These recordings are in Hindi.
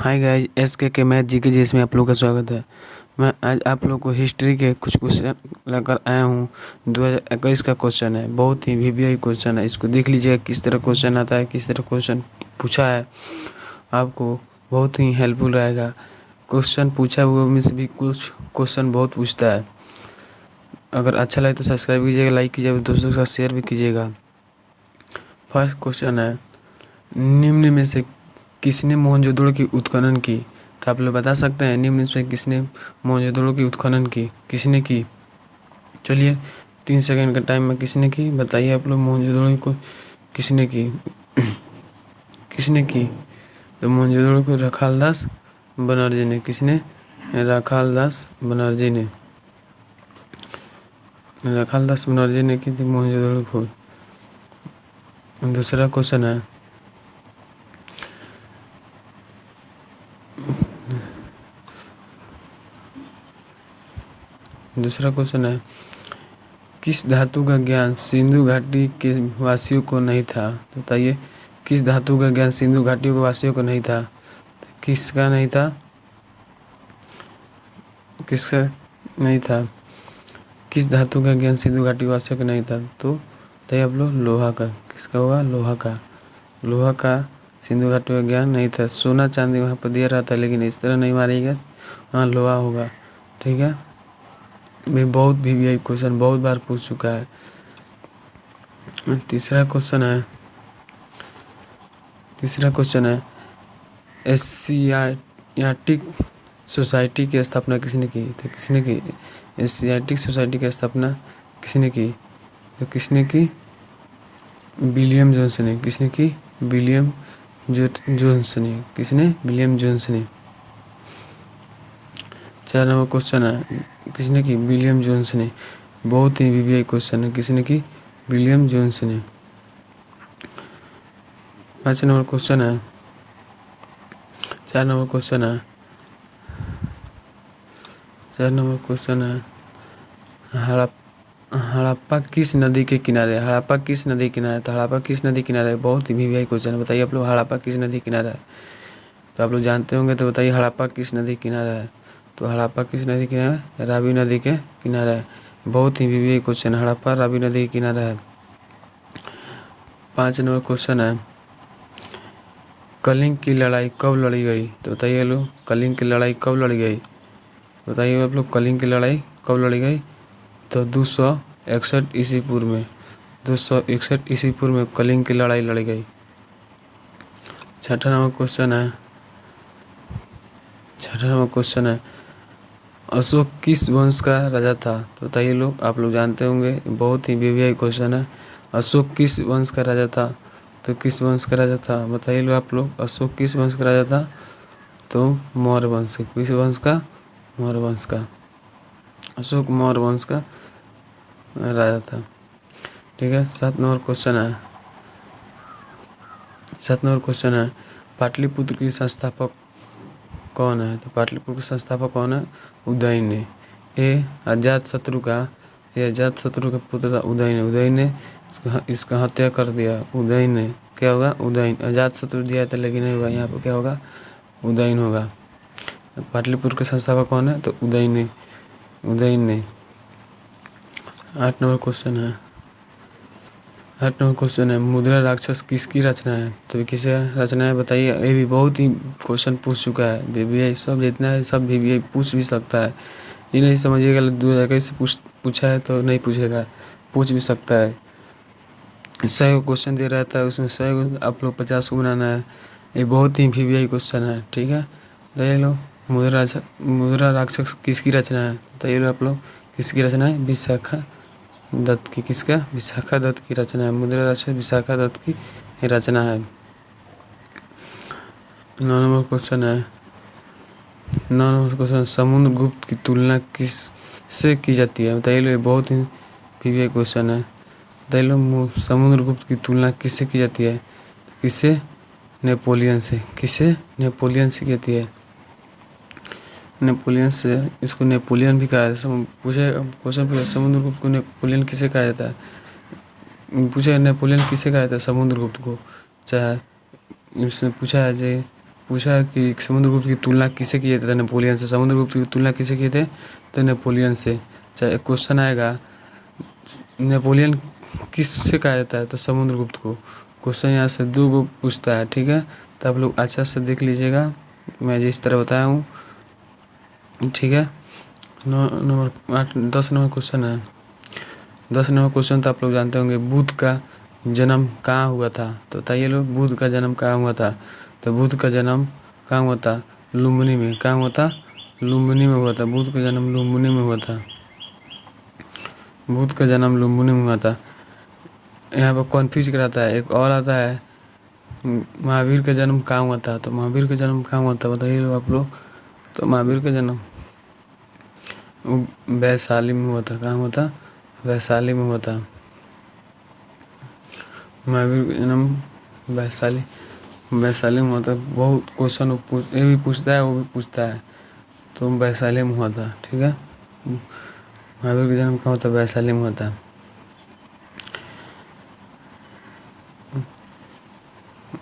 हाय गाइस, एस के मैथ जीके जी इसमें आप लोग का स्वागत है। मैं आज आप लोग को हिस्ट्री के कुछ क्वेश्चन लेकर आया हूँ। 2021 का क्वेश्चन है, बहुत ही वीवीआई क्वेश्चन है। इसको देख लीजिएगा किस तरह क्वेश्चन आता है, किस तरह क्वेश्चन पूछा है। आपको बहुत ही हेल्पफुल रहेगा। क्वेश्चन पूछा हुआ में से भी कुछ क्वेश्चन बहुत पूछता है। अगर अच्छा लगे तो सब्सक्राइब कीजिएगा, लाइक कीजिएगा, दोस्तों के साथ शेयर भी कीजिएगा। फर्स्ट क्वेश्चन है, निम्न में से किसने मोहनजोदड़ो की उत्खनन की? तो आप लोग बता सकते हैं निम्न में किसने मोहनजोदड़ो की उत्खनन की, किसने की? चलिए 3 सेकंड का टाइम में किसने की बताइए आप लोग। मोहनजोदड़ो को किसने की? किसने की? तो मोहनजोदड़ो को रखालदास बनर्जी ने। किसने? रखालदास बनर्जी ने। रखालदास बनर्जी ने की थी मोहनजोदड़ो को। दूसरा क्वेश्चन है, किस धातु का ज्ञान सिंधु घाटी के वासियों को नहीं था? बताइए किस धातु का ज्ञान सिंधु घाटी के वासियों को नहीं था? किसका नहीं था? किसका नहीं था? किस धातु का ज्ञान सिंधु घाटी वासियों को नहीं था? तो बताइए आप लोग। लोहा का। किसका होगा? लोहा का। लोहा का सिंधु घाटी का ज्ञान नहीं था। सोना चांदी वहाँ पर दिया रहता है, लेकिन इस तरह नहीं मारेगा, हाँ लोहा होगा। ठीक है, मैं बहुत वीवीआई क्वेश्चन बहुत बार पूछ चुका है। तीसरा क्वेश्चन है, एशियाटिक सोसाइटी की स्थापना किसने की? तो किसने की? एशियाटिक सोसाइटी की स्थापना किसने की? तो किसने की? विलियम जोन्स ने। किसने की? विलियम जोन्स ने। किसने? विलियम जोन्स ने। 4 नंबर क्वेश्चन है, किसने की? विलियम जोन्स ने। बहुत ही वीवीआई क्वेश्चन है, किसने की? विलियम जोन्स ने। 5 नंबर क्वेश्चन है, 4 नंबर क्वेश्चन है, 4 नंबर क्वेश्चन है, हड़प्पा किस नदी के किनारे? हड़प्पा किस नदी किनारे? तो हड़प्पा किस नदी किनारे? बहुत ही वीवीआई क्वेश्चन है। बताइए आप लोग, हड़प्पा किस नदी किनारा है? तो आप लोग जानते होंगे, तो बताइए हड़प्पा किस नदी किनारा है? तो हड़प्पा किस नदी किनारा है? रावी नदी के किनारा है। बहुत ही वीवीआई क्वेश्चन, हड़प्पा रावी नदी के किनारा है। 5 नंबर क्वेश्चन है, कलिंग की लड़ाई कब लड़ी गई? तो बताइए लोग, कलिंग की लड़ाई कब लड़ी गई? बताइए आप लोग, कलिंग की लड़ाई कब लड़ी गई? तो 261 ईस्वी पूर्व में। 261 ईस्वी पूर्व में कलिंग की लड़ाई लड़ी गई। 6 नंबर क्वेश्चन है, अशोक किस वंश का राजा था? तो बताइए लोग, आप लोग जानते होंगे, बहुत ही वीवीआई क्वेश्चन है। अशोक किस वंश का राजा था? तो किस वंश का राजा था? बताइए लोग आप लोग, अशोक किस वंश का राजा था? तो मौर्य वंश। किस वंश का? मौर्य वंश का। अशोक मौर्य वंश का राजा था। ठीक है, 7 नंबर क्वेश्चन है, पाटलिपुत्र की संस्थापक कौन है? तो पाटलिपुत्र के संस्थापक कौन है? उदयन ने। ये अजातशत्रु का पुत्र था उदयन ने। उदयन ने इसका हत्या कर दिया। उदयन ने। क्या होगा? उदयन। अजातशत्रु दिया था, लेकिन नहीं होगा, यहाँ पर क्या होगा? उदयन होगा। पाटलिपुत्र के संस्थापक कौन है? तो उदयन ने। 8 नंबर क्वेश्चन है, मुद्रा राक्षस किसकी रचना है? तो किसका रचना है? बताइए। ये भी बहुत ही क्वेश्चन पूछ चुका है। वीवीआई सब जितना है सब वीवीआई पूछ भी सकता है। ये नहीं समझिएगा 2021 से पूछा है तो नहीं पूछेगा, पूछ भी सकता है। 100 क्वेश्चन दे रहता है, उसमें 100 आप लोग 50 को बनाना है। ये बहुत ही वीवीआई क्वेश्चन है। ठीक है, बताइए लो, मुद्रा राक्षस किसकी रचना है? बताइए लो आप लोग, किसकी रचना है? विशाखा दत्त की। किसका? विशाखा दत्त की रचना है। मुद्रा राक्षस विशाखा दत्त की रचना है। 9 नंबर क्वेश्चन, समुद्रगुप्त की तुलना किससे की जाती है? बताइए लो, बहुत ही वीवीआई क्वेश्चन है। बताइए लो, समुद्रगुप्त की तुलना किससे की जाती है? किससे? नेपोलियन से। किससे? नेपोलियन से की जाती है। नेपोलियन से। इसको नेपोलियन भी कहा जाता है। क्वेश्चन पूछा, समुद्रगुप्त को नेपोलियन किसे कहा जाता है? पूछा नेपोलियन किसे कहा जाता है? समुद्रगुप्त को। चाहे इसने पूछा है जे पूछा कि समुद्रगुप्त की तुलना किसे किए थे? नेपोलियन से। समुद्रगुप्त की तुलना किसे किए थे? तो नेपोलियन से। चाहे क्वेश्चन आएगा नेपोलियन किससे कहा जाता है? तो समुद्रगुप्त को। क्वेश्चन यहाँ से 2 गो पूछता है, ठीक है। तो आप लोग अच्छा से देख लीजिएगा, मैं जिस तरह बताया हूँ, ठीक है। 10 नंबर क्वेश्चन है। 10 नंबर क्वेश्चन तो आप लोग जानते होंगे, बुद्ध का जन्म कहाँ हुआ था? तो बताइए लोग, बुद्ध का जन्म कहाँ हुआ था? तो बुद्ध का जन्म कहाँ हुआ था? लुम्बिनी में। कहाँ हुआ था? लुम्बिनी में हुआ था। बुद्ध का जन्म लुम्बिनी में हुआ था। बुद्ध का जन्म लुम्बिनी में हुआ था। यहाँ पर कन्फ्यूज कराता है। एक और आता है, महावीर का जन्म कहाँ हुआ था? तो महावीर का जन्म कहाँ हुआ था? बताइए लोग आप लोग। तो महावीर का जन्म वैशाली में हुआ था। कहाँ हुआ था? वैशाली में हुआ था। महावीर का जन्म वैशाली में हुआ था। बहुत क्वेश्चन ये भी पूछता है, वो भी पूछता है। तो वैशाली में हुआ था, ठीक है। महावीर का जन्म कहाँ होता? वैशाली में हुआ था।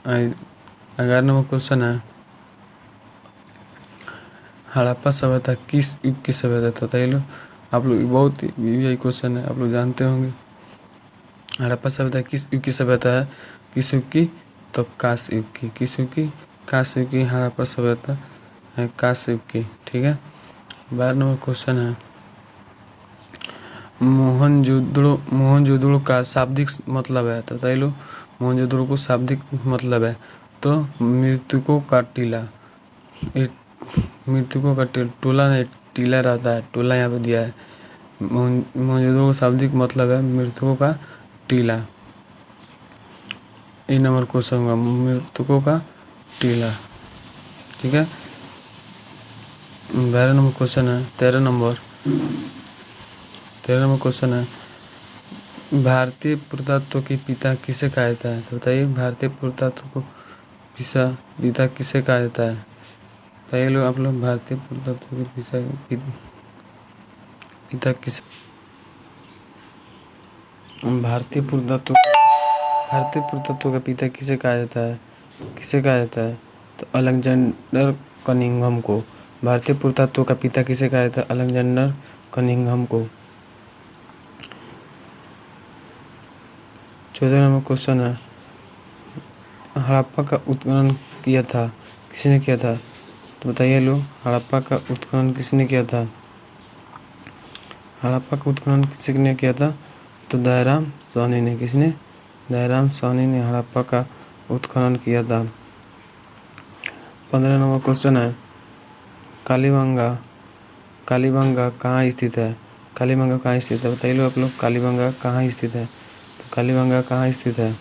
11 नंबर क्वेश्चन है, हड़प्पा सभ्यता किस युग की सभ्यता था? बताइए लो आप लोग। बहुत यही क्वेश्चन है, आप लोग जानते होंगे। हड़प्पा सभ्यता किस युग की सभ्यता है? किस युग की? तो कांस्य युग की। किस युग की? कांस्य युग की हड़प्पा सभ्यता है, कांस्य युग की, ठीक है। 12 नंबर क्वेश्चन है, मोहनजोदड़ो का शाब्दिक मतलब है? तो बताइए लो, मोहनजोदड़ो को शाब्दिक मतलब है तो मृतकों का टीला। मृतकों का टोला नहीं, टीला रहता है। टोला यहाँ पे दिया है। मोहनजोदड़ो का शाब्दिक मतलब है मृतकों का टीला। 1 नंबर क्वेश्चन होगा, मृतकों का टीला, ठीक है। 12 नंबर क्वेश्चन है। 13 नंबर क्वेश्चन है, भारतीय पुरातत्व के पिता किसे कहा जाता है? तो बताइए, भारतीय पुरातत्व को पिता किसे कहा जाता है? बताइए लोग आप लोग, भारतीय पुरातत्व के पिता किसे? भारतीय पुरातत्व का पिता किसे कहा जाता है? किसे कहा जाता है? तो अलेक्जेंडर कनिंघम को। भारतीय पुरातत्व का पिता किसे कहा जाता है? अलेक्जेंडर कनिंघम को। 14 नंबर क्वेश्चन है, हड़प्पा का उत्खनन किया था, किसने किया था? तो बताइए लोग, हड़प्पा का उत्खनन किसने किया था? हड़प्पा का उत्खनन किसने किया था? तो दयाराम साहनी ने। किसने? दयाराम साहनी ने हड़प्पा का उत्खनन किया था। 15 नंबर क्वेश्चन है, कालीबंगा कहाँ स्थित है? कालीबंगा कहाँ स्थित है? बताइए लो आप लोग, कालीबंगा कहाँ स्थित है? तो कालीबंगा कहाँ स्थित है?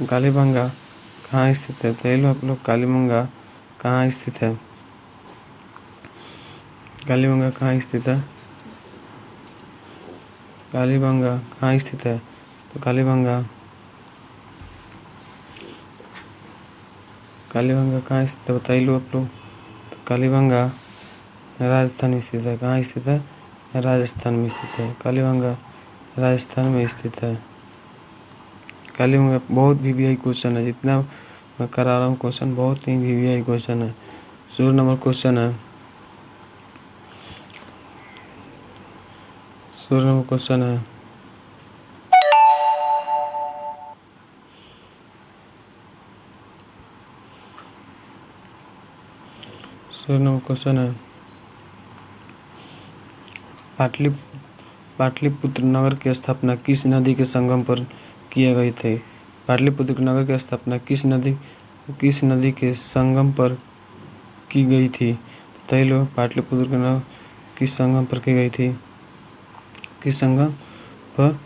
कालीबंगा कहाँ स्थित है? बताइए लो आप लोग, कालीबंगा कहाँ स्थित है? कालीबंगा कहाँ स्थित है? कालीबंगा कहाँ स्थित है? तो कालीबंगा कहाँ स्थित है? बताइए लो आप लोग। तो कालीबंगा राजस्थान में स्थित है। कहाँ स्थित है? राजस्थान में स्थित है। कालीबंगा राजस्थान में स्थित है। कालीबंगा बहुत वीवीआई क्वेश्चन है, जितना मैं करा रहा हूँ क्वेश्चन बहुत ही वीवीआई क्वेश्चन है। 16 नंबर क्वेश्चन है, 16 नंबर क्वेश्चन है, पाटलिपुत्र नगर की स्थापना किस नदी के संगम पर किए गए थे? पाटलिपुत्र नगर की स्थापना किस नदी के संगम पर की गई थी? बताइए लोग, पाटलिपुत्र का नगर किस संगम पर की गई थी? किस संगम पर?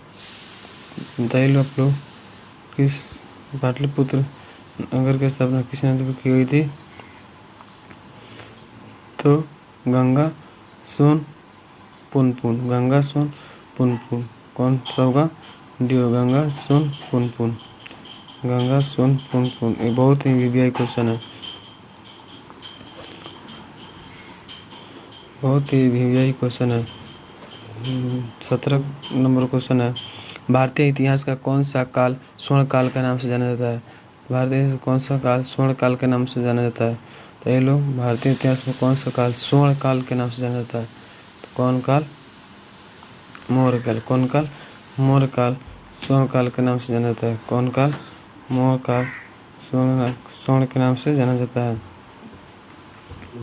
बताइए लो आप लोग, किस पाटलिपुत्र नगर की स्थापना किस नदी पर की गई थी? तो गंगा सोन पुनपुन। गंगा सोन पुनपुन। कौन सा होगा? डी, गंगा सोन पुनपुन। गंगा सोन पुनपुन। ये बहुत ही वीवीआई क्वेश्चन है, बहुत ही वीवीआई क्वेश्चन है। 17 नंबर क्वेश्चन है, भारतीय इतिहास का कौन सा काल स्वर्ण काल के नाम से जाना जाता है? भारतीय इतिहास में कौन सा काल स्वर्ण काल के नाम से जाना जाता है? तो ये लोग भारतीय इतिहास में कौन सा काल स्वर्ण काल के नाम से जाना जाता है? तो कौन काल? मौर्य काल। कौन काल? मौर्य काल स्वर्ण काल के नाम से जाना जाता है। कौन काल? मौर्य काल स्वर्ण के नाम से जाना जाता है।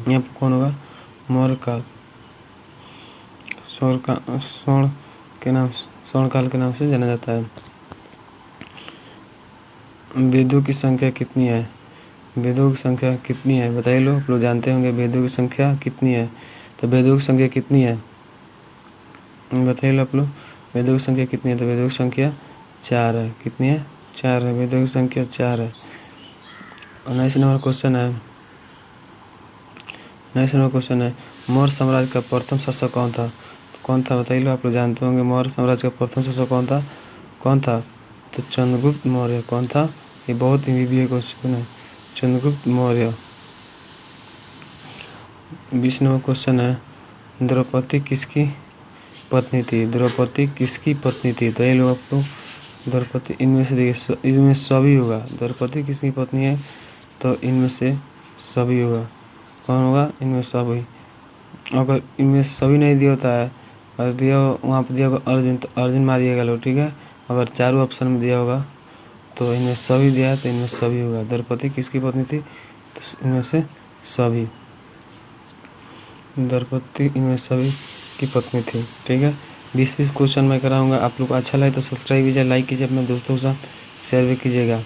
यहाँ पर कौन होगा? मौर्य काल स्वर्ण काल के नाम से जाना जाता है। वेदों की संख्या कितनी है? वेदों की संख्या कितनी है बताइए लो। आप लोग जानते होंगे वेदों की संख्या कितनी है। तो वेदों की संख्या कितनी है बताइए लो आप लोग। वेदों की संख्या कितनी है? तो वेदों की संख्या 4 है। कितनी है? 4 है। वेदों की संख्या 4 है। 19 नंबर क्वेश्चन है मौर्य साम्राज्य का प्रथम शासक कौन था? कौन था बताइए लो। आप लोग जानते होंगे मौर्य साम्राज्य का प्रथम शासक कौन था? तो चंद्रगुप्त मौर्य। कौन था? ये बहुत ही वीवीआई क्वेश्चन है। चंद्रगुप्त मौर्य। 20 नंबर क्वेश्चन है द्रौपदी किसकी पत्नी थी? द्रौपदी किसकी पत्नी थी? तो ये लोग आप लोग द्रौपदी इनमें से देखिए, इनमें सभी होगा। द्रौपदी किसकी पत्नी है? तो इनमें से सभी होगा। कौन होगा? इनमें सभी। अगर इनमें सभी नहीं दिया होता है और दिया वहाँ पर दिया होगा अर्जुन, तो अर्जुन मारिएगा लोग, ठीक है। अगर चारों ऑप्शन में दिया होगा तो इनमें सभी दिया है तो इनमें सभी होगा। द्रौपदी किसकी पत्नी थी? तो इनमें से सभी। द्रौपदी इनमें सभी की पत्नी थी, ठीक है। 20-20 क्वेश्चन मैं कराऊंगा। आप लोग को अच्छा लगे तो सब्सक्राइब कीजिए, लाइक कीजिए, अपने दोस्तों के साथ शेयर भी कीजिएगा।